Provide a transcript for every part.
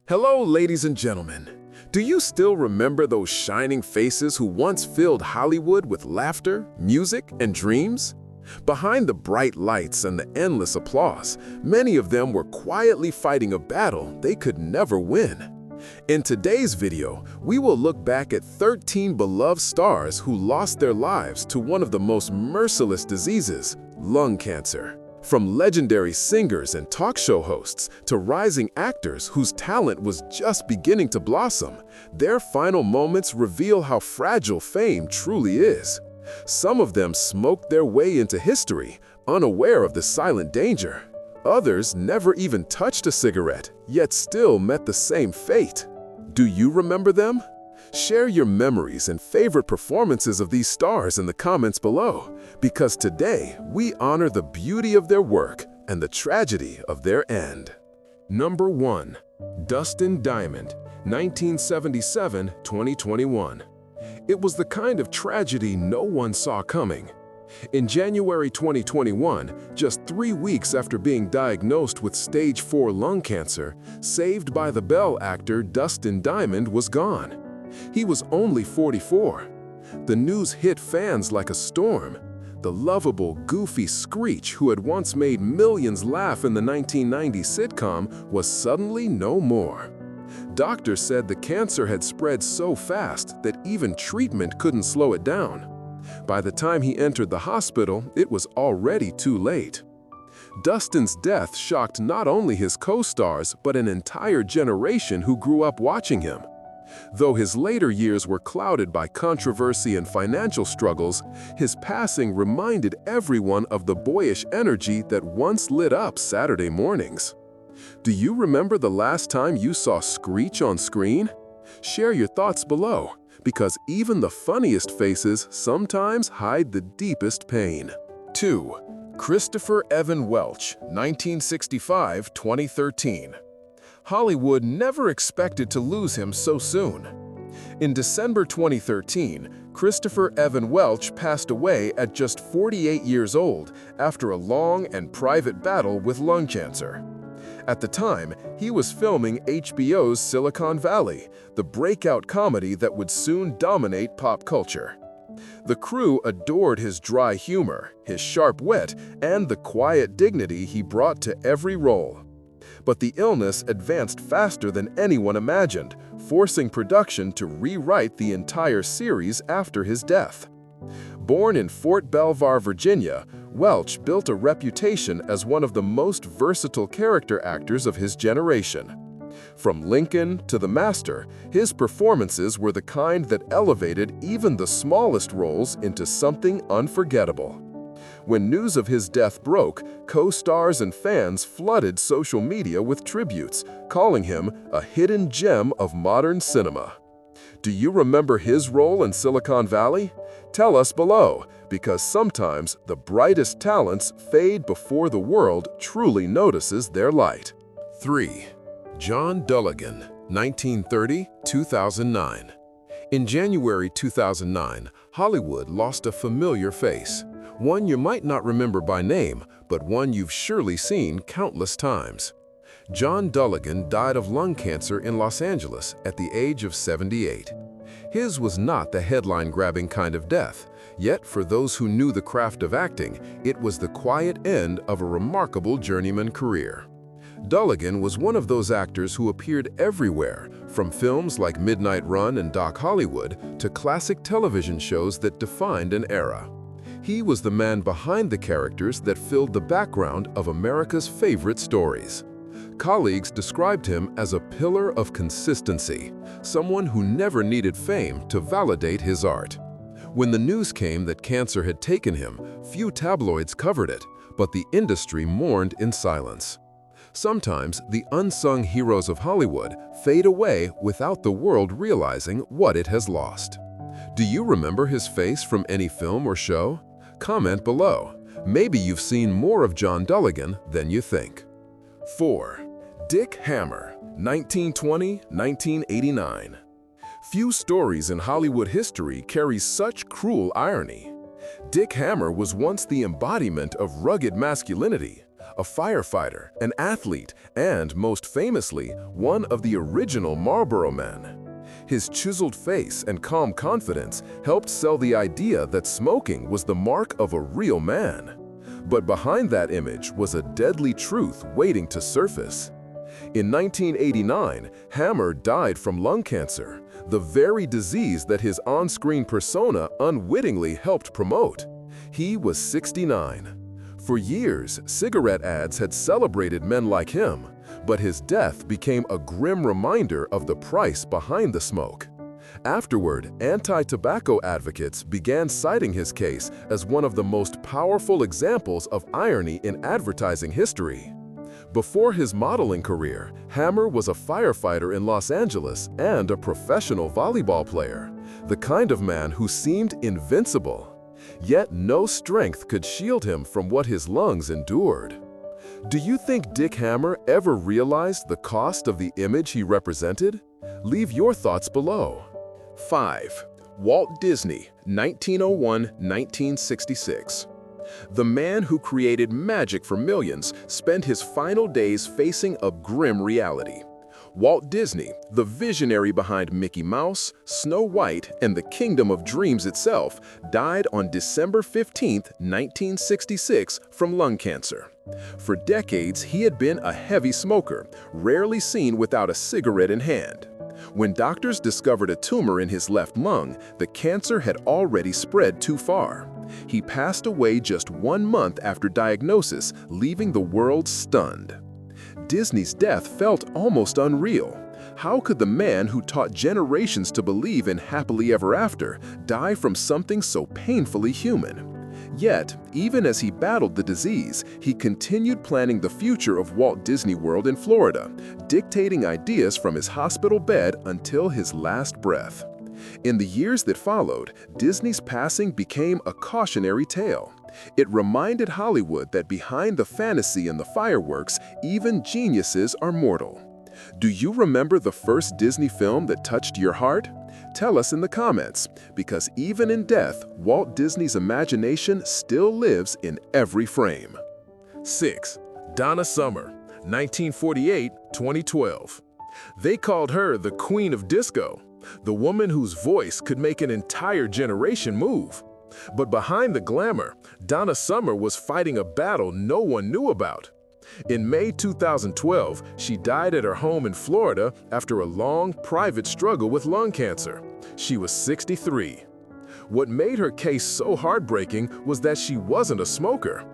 Hello, ladies and gentlemen. Do you still remember those shining faces who once filled Hollywood with laughter, music, and dreams? Behind the bright lights and the endless applause, many of them were quietly fighting a battle they could never win. In today's video, we will look back at 13 beloved stars who lost their lives to one of the most merciless diseases, lung cancer. From legendary singers and talk show hosts to rising actors whose talent was just beginning to blossom, their final moments reveal how fragile fame truly is. Some of them smoked their way into history, unaware of the silent danger. Others never even touched a cigarette, yet still met the same fate. Do you remember them? Share your memories and favorite performances of these stars in the comments below, because today we honor the beauty of their work and the tragedy of their end. Number 1. Dustin Diamond, 1977-2021. It was the kind of tragedy no one saw coming. In January 2021, just 3 weeks after being diagnosed with stage 4 lung cancer, Saved by the Bell actor Dustin Diamond was gone. He was only 44. The news hit fans like a storm. The lovable, goofy Screech, who had once made millions laugh in the 1990s sitcom, was suddenly no more. Doctors said the cancer had spread so fast that even treatment couldn't slow it down. By the time he entered the hospital, it was already too late. Dustin's death shocked not only his co-stars, but an entire generation who grew up watching him. Though his later years were clouded by controversy and financial struggles, his passing reminded everyone of the boyish energy that once lit up Saturday mornings. Do you remember the last time you saw Screech on screen? Share your thoughts below, because even the funniest faces sometimes hide the deepest pain. 2. Christopher Evan Welch, 1965-2013. Hollywood never expected to lose him so soon. In December 2013, Christopher Evan Welch passed away at just 48 years old after a long and private battle with lung cancer. At the time, he was filming HBO's Silicon Valley, the breakout comedy that would soon dominate pop culture. The crew adored his dry humor, his sharp wit, and the quiet dignity he brought to every role. But the illness advanced faster than anyone imagined, forcing production to rewrite the entire series after his death. Born in Fort Belvoir, Virginia, Welch built a reputation as one of the most versatile character actors of his generation. From Lincoln to The Master, his performances were the kind that elevated even the smallest roles into something unforgettable. When news of his death broke, co-stars and fans flooded social media with tributes, calling him a hidden gem of modern cinema. Do you remember his role in Silicon Valley? Tell us below, because sometimes the brightest talents fade before the world truly notices their light. 3. John Dulligan, 1930-2009. In January 2009, Hollywood lost a familiar face. One you might not remember by name, but one you've surely seen countless times. John Dulligan died of lung cancer in Los Angeles at the age of 78. His was not the headline-grabbing kind of death, yet for those who knew the craft of acting, it was the quiet end of a remarkable journeyman career. Dulligan was one of those actors who appeared everywhere, from films like Midnight Run and Doc Hollywood to classic television shows that defined an era. He was the man behind the characters that filled the background of America's favorite stories. Colleagues described him as a pillar of consistency, someone who never needed fame to validate his art. When the news came that cancer had taken him, few tabloids covered it, but the industry mourned in silence. Sometimes the unsung heroes of Hollywood fade away without the world realizing what it has lost. Do you remember his face from any film or show? Comment below. Maybe you've seen more of John Dulligan than you think. 4. Dick Hammer, 1920-1989. Few stories in Hollywood history carry such cruel irony. Dick Hammer was once the embodiment of rugged masculinity, a firefighter, an athlete, and, most famously, one of the original Marlboro Men. His chiseled face and calm confidence helped sell the idea that smoking was the mark of a real man. But behind that image was a deadly truth waiting to surface. In 1989, Hammer died from lung cancer, the very disease that his on-screen persona unwittingly helped promote. He was 69. For years, cigarette ads had celebrated men like him, but his death became a grim reminder of the price behind the smoke. Afterward, anti-tobacco advocates began citing his case as one of the most powerful examples of irony in advertising history. Before his modeling career, Hammer was a firefighter in Los Angeles and a professional volleyball player, the kind of man who seemed invincible. Yet no strength could shield him from what his lungs endured. Do you think Dick Hammer ever realized the cost of the image he represented? Leave your thoughts below. 5. Walt Disney, 1901–1966. The man who created magic for millions spent his final days facing a grim reality. Walt Disney, the visionary behind Mickey Mouse, Snow White, and the Kingdom of Dreams itself, died on December 15, 1966, from lung cancer. For decades, he had been a heavy smoker, rarely seen without a cigarette in hand. When doctors discovered a tumor in his left lung, the cancer had already spread too far. He passed away just 1 month after diagnosis, leaving the world stunned. Disney's death felt almost unreal. How could the man who taught generations to believe in happily ever after die from something so painfully human? Yet, even as he battled the disease, he continued planning the future of Walt Disney World in Florida, dictating ideas from his hospital bed until his last breath. In the years that followed, Disney's passing became a cautionary tale. It reminded Hollywood that behind the fantasy and the fireworks, even geniuses are mortal. Do you remember the first Disney film that touched your heart? Tell us in the comments, because even in death, Walt Disney's imagination still lives in every frame. 6. Donna Summer, 1948–2012. They called her the Queen of Disco, the woman whose voice could make an entire generation move. But behind the glamour, Donna Summer was fighting a battle no one knew about. In May 2012, she died at her home in Florida after a long, private struggle with lung cancer. She was 63. What made her case so heartbreaking was that she wasn't a smoker.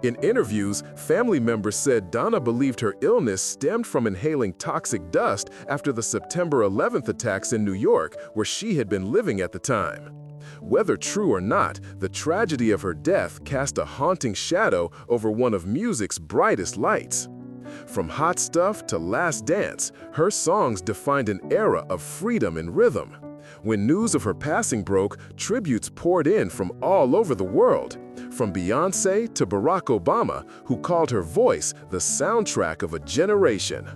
In interviews, family members said Donna believed her illness stemmed from inhaling toxic dust after the September 11th attacks in New York, where she had been living at the time. Whether true or not, the tragedy of her death cast a haunting shadow over one of music's brightest lights. From Hot Stuff to Last Dance, her songs defined an era of freedom and rhythm. When news of her passing broke, tributes poured in from all over the world, from Beyoncé to Barack Obama, who called her voice the soundtrack of a generation.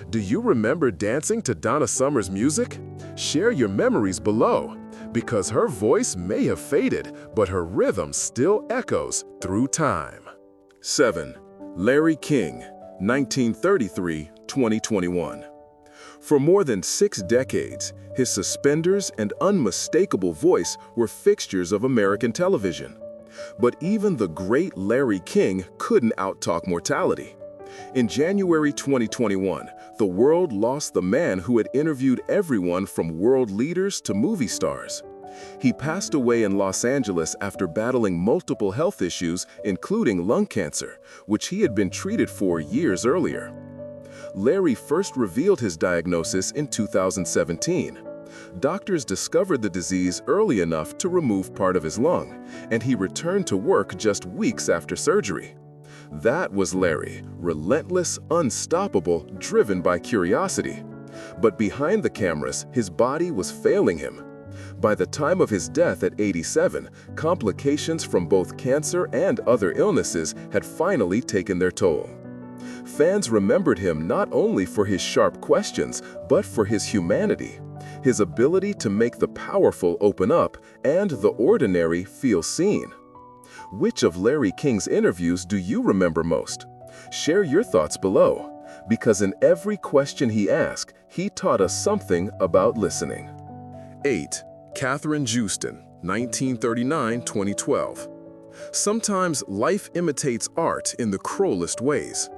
Do you remember dancing to Donna Summer's music? Share your memories below, because her voice may have faded, but her rhythm still echoes through time. 7. Larry King, 1933–2021. For more than 6 decades, his suspenders and unmistakable voice were fixtures of American television. But even the great Larry King couldn't outtalk mortality. In January 2021, the world lost the man who had interviewed everyone from world leaders to movie stars. He passed away in Los Angeles after battling multiple health issues, including lung cancer, which he had been treated for years earlier. Larry first revealed his diagnosis in 2017. Doctors discovered the disease early enough to remove part of his lung, and he returned to work just weeks after surgery. That was Larry, relentless, unstoppable, driven by curiosity. But behind the cameras, his body was failing him. By the time of his death at 87, complications from both cancer and other illnesses had finally taken their toll. Fans remembered him not only for his sharp questions, but for his humanity, his ability to make the powerful open up and the ordinary feel seen. Which of Larry King's interviews do you remember most? Share your thoughts below, because in every question he asked, he taught us something about listening. 8. Catherine Houston, 1939–2012. Sometimes life imitates art in the cruelest ways.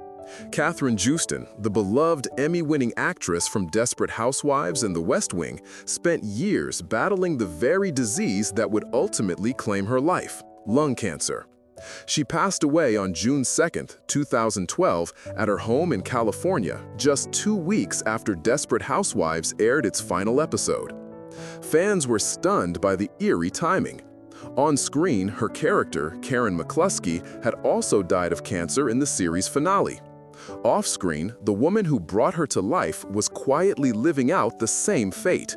Catherine Houston, the beloved Emmy-winning actress from Desperate Housewives and The West Wing, spent years battling the very disease that would ultimately claim her life: lung cancer. She passed away on June 2, 2012, at her home in California, just 2 weeks after Desperate Housewives aired its final episode. Fans were stunned by the eerie timing. On screen, her character, Karen McCluskey, had also died of cancer in the series finale. Off-screen, the woman who brought her to life was quietly living out the same fate.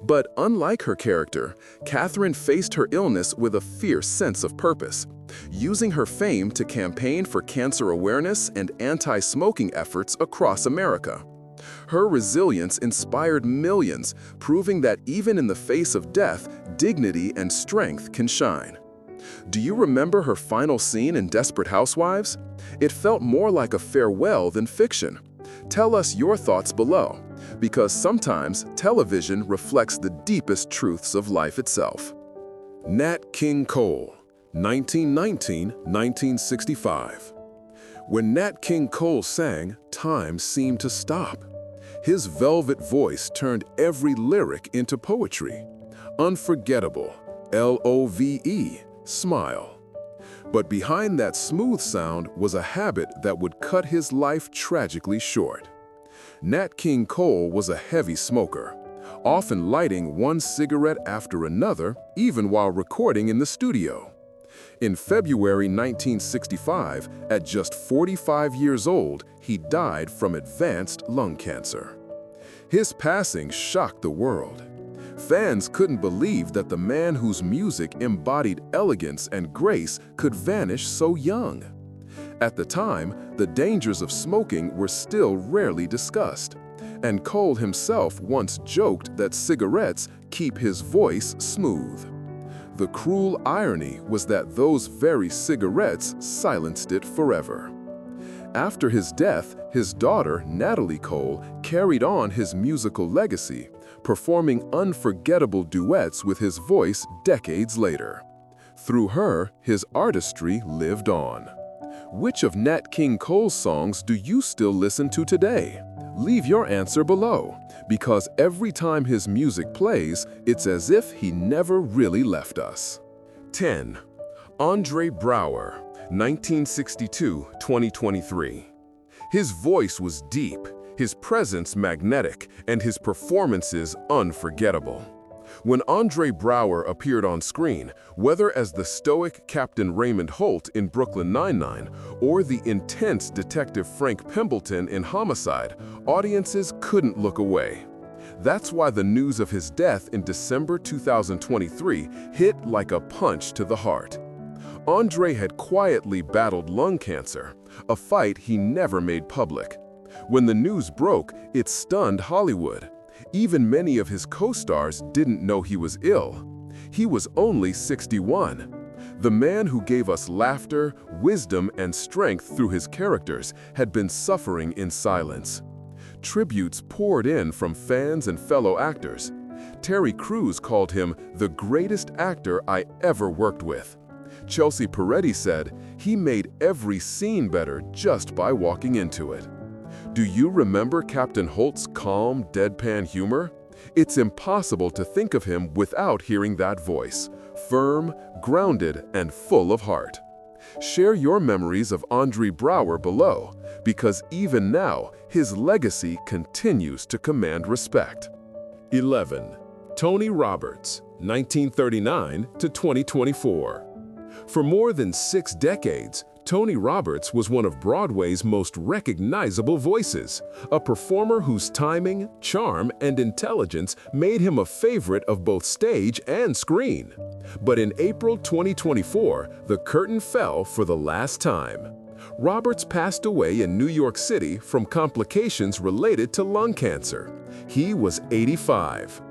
But unlike her character, Catherine faced her illness with a fierce sense of purpose, using her fame to campaign for cancer awareness and anti-smoking efforts across America. Her resilience inspired millions, proving that even in the face of death, dignity and strength can shine. Do you remember her final scene in Desperate Housewives? It felt more like a farewell than fiction. Tell us your thoughts below, because sometimes television reflects the deepest truths of life itself. Nat King Cole, 1919–1965. When Nat King Cole sang, time seemed to stop. His velvet voice turned every lyric into poetry. Unforgettable, L-O-V-E, smile. But behind that smooth sound was a habit that would cut his life tragically short. Nat King Cole was a heavy smoker, often lighting one cigarette after another, even while recording in the studio. In February 1965, at just 45 years old, he died from advanced lung cancer. His passing shocked the world. Fans couldn't believe that the man whose music embodied elegance and grace could vanish so young. At the time, the dangers of smoking were still rarely discussed, and Cole himself once joked that cigarettes keep his voice smooth. The cruel irony was that those very cigarettes silenced it forever. After his death, his daughter, Natalie Cole, carried on his musical legacy, performing unforgettable duets with his voice decades later. Through her, his artistry lived on. Which of Nat King Cole's songs do you still listen to today? Leave your answer below, because every time his music plays, it's as if he never really left us. 10. Andre Braugher, 1962–2023. His voice was deep, his presence magnetic, and his performances unforgettable. When Andre Braugher appeared on screen, whether as the stoic Captain Raymond Holt in Brooklyn Nine-Nine or the intense Detective Frank Pembleton in Homicide, audiences couldn't look away. That's why the news of his death in December 2023 hit like a punch to the heart. Andre had quietly battled lung cancer, a fight he never made public. When the news broke, it stunned Hollywood. Even many of his co-stars didn't know he was ill. He was only 61. The man who gave us laughter, wisdom, and strength through his characters had been suffering in silence. Tributes poured in from fans and fellow actors. Terry Crews called him the greatest actor I ever worked with. Chelsea Peretti said, "He made every scene better just by walking into it." Do you remember Captain Holt's calm, deadpan humor? It's impossible to think of him without hearing that voice, firm, grounded, and full of heart. Share your memories of Andre Braugher below, because even now, his legacy continues to command respect. 11. Tony Roberts, 1939–2024. For more than 6 decades, Tony Roberts was one of Broadway's most recognizable voices, a performer whose timing, charm, and intelligence made him a favorite of both stage and screen. But in April 2024, the curtain fell for the last time. Roberts passed away in New York City from complications related to lung cancer. He was 85.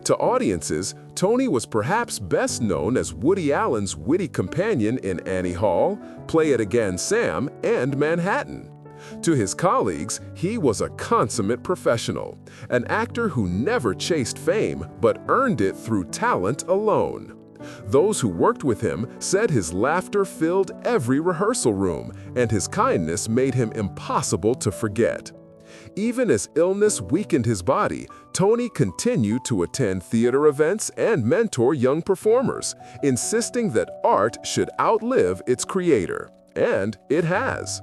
To audiences, Tony was perhaps best known as Woody Allen's witty companion in Annie Hall, Play It Again Sam, and Manhattan. To his colleagues, he was a consummate professional, an actor who never chased fame but earned it through talent alone. Those who worked with him said his laughter filled every rehearsal room, and his kindness made him impossible to forget. Even as illness weakened his body, Tony continued to attend theater events and mentor young performers, insisting that art should outlive its creator. And it has.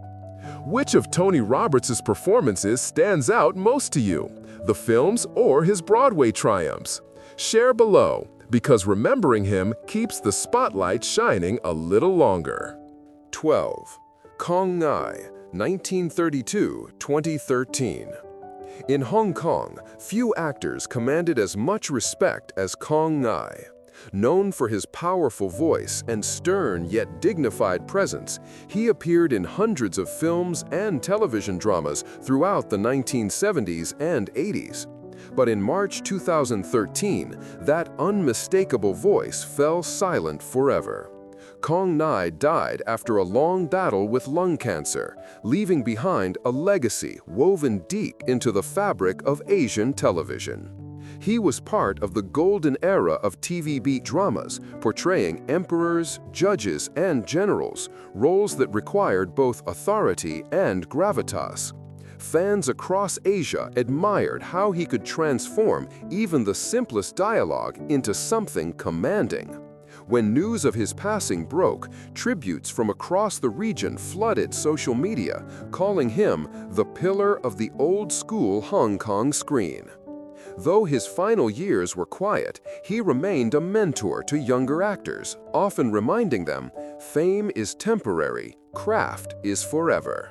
Which of Tony Roberts' performances stands out most to you? The films or his Broadway triumphs? Share below, because remembering him keeps the spotlight shining a little longer. 12. Kong Ngai, 1932-2013. In Hong Kong, few actors commanded as much respect as Kong Ngai. Known for his powerful voice and stern yet dignified presence, he appeared in hundreds of films and television dramas throughout the 1970s and 80s. But in March 2013, that unmistakable voice fell silent forever. Kong Ngai died after a long battle with lung cancer, leaving behind a legacy woven deep into the fabric of Asian television. He was part of the golden era of TV beat dramas, portraying emperors, judges, and generals, roles that required both authority and gravitas. Fans across Asia admired how he could transform even the simplest dialogue into something commanding. When news of his passing broke, tributes from across the region flooded social media, calling him the pillar of the old-school Hong Kong screen. Though his final years were quiet, he remained a mentor to younger actors, often reminding them, "Fame is temporary, craft is forever."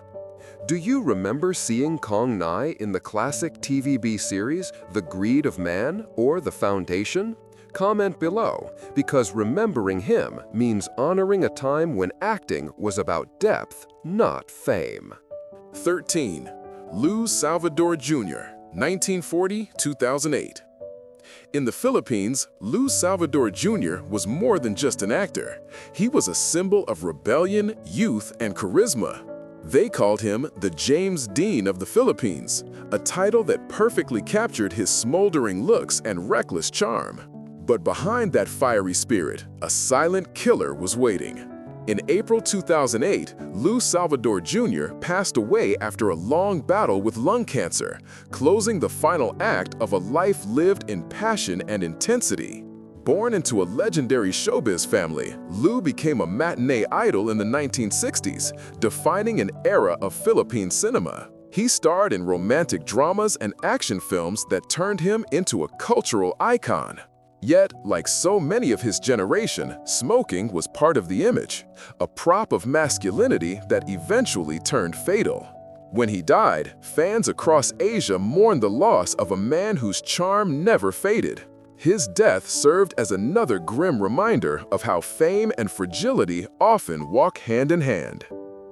Do you remember seeing Kong Ngai in the classic TVB series The Greed of Man or The Foundation? Comment below, because remembering him means honoring a time when acting was about depth, not fame. 13. Lou Salvador Jr., 1940-2008. In the Philippines, Lou Salvador Jr. was more than just an actor. He was a symbol of rebellion, youth, and charisma. They called him the James Dean of the Philippines, a title that perfectly captured his smoldering looks and reckless charm. But behind that fiery spirit, a silent killer was waiting. In April 2008, Lou Salvador Jr. passed away after a long battle with lung cancer, closing the final act of a life lived in passion and intensity. Born into a legendary showbiz family, Lou became a matinee idol in the 1960s, defining an era of Philippine cinema. He starred in romantic dramas and action films that turned him into a cultural icon. Yet, like so many of his generation, smoking was part of the image, a prop of masculinity that eventually turned fatal. When he died, fans across Asia mourned the loss of a man whose charm never faded. His death served as another grim reminder of how fame and fragility often walk hand in hand.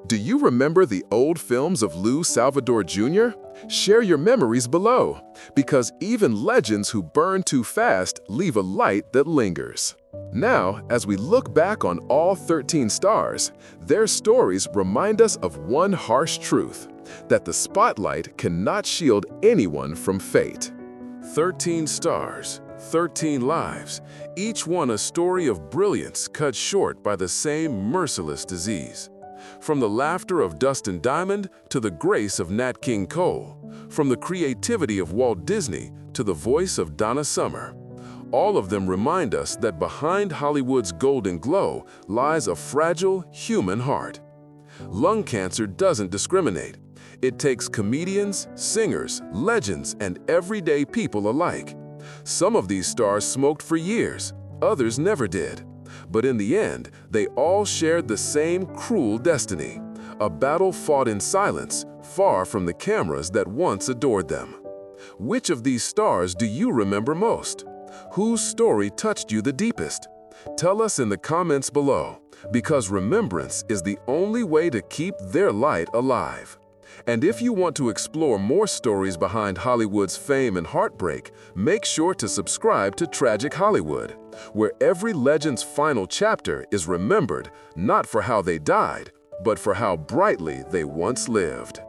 Do you remember the old films of Lou Salvador Jr.? Share your memories below, because even legends who burn too fast leave a light that lingers. Now, as we look back on all 13 stars, their stories remind us of one harsh truth, that the spotlight cannot shield anyone from fate. 13 stars, 13 lives, each one a story of brilliance cut short by the same merciless disease. From the laughter of Dustin Diamond to the grace of Nat King Cole, from the creativity of Walt Disney to the voice of Donna Summer, all of them remind us that behind Hollywood's golden glow lies a fragile human heart. Lung cancer doesn't discriminate. It takes comedians, singers, legends, and everyday people alike. Some of these stars smoked for years, others never did. But in the end, they all shared the same cruel destiny, a battle fought in silence, far from the cameras that once adored them. Which of these stars do you remember most? Whose story touched you the deepest? Tell us in the comments below, because remembrance is the only way to keep their light alive. And if you want to explore more stories behind Hollywood's fame and heartbreak, make sure to subscribe to Tragic Hollywood, where every legend's final chapter is remembered not for how they died, but for how brightly they once lived.